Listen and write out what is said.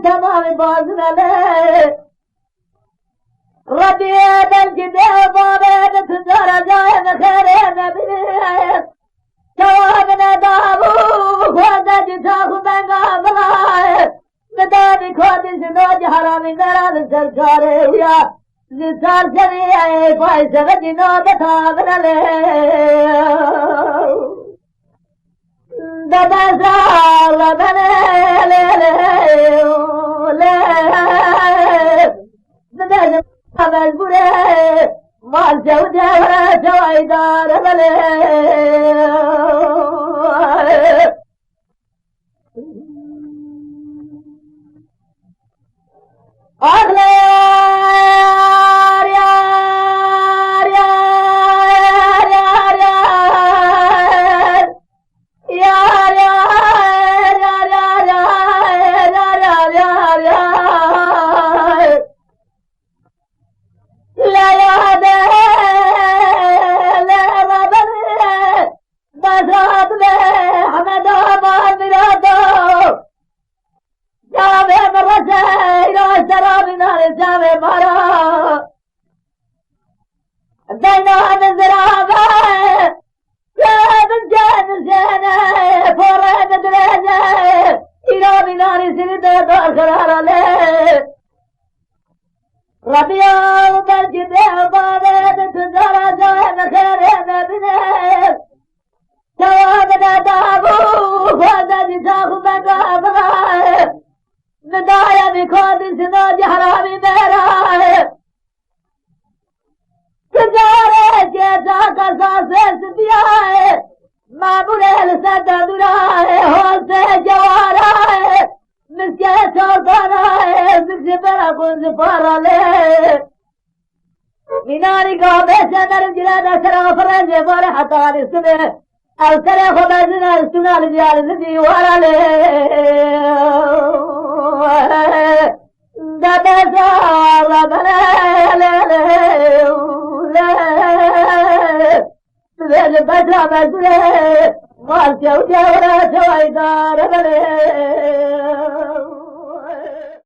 تمام باز مله ربي بالجدة بابد تزار جاي بخير نبيه جوابنا دابو خوادا جتاخو بنگا بلائے ندابی خودی سنوج حرامی نران سرکارے ویا زسار سوی آئے پائی سغجی نو بتا بنالے دادا سال بنے لے لے لے ندادا مجبورے مال جو جاورا جوائدار بلے اگلے جاوے مارا دینا نظرابا جاد جاد زینے فورد دریجے ایرا بیناری سیدے دار خرارا لے ربیاو در جدے بارد تزارا جائے نخیرے نبینے جواب ندابو خوادا جتاخو بنگا بلائے ندایا بخوادی سنوج حرامی میرا ہے تجارے جیسا کا ساسس دیا ہے معمول لسدہ درا ہے ہول سے جوارا ہے مسکے سوکانا ہے سکسی میرا کنز پارا لے میناری کا بیسے نرجلہ دسرا فرنجے بارے حتانی سنے اوسرے خدا زنا سنال جال زدی وارا لے دادا سال بنے لے لے لے بچا مجبورے مال چو جاورا جوائدار بنے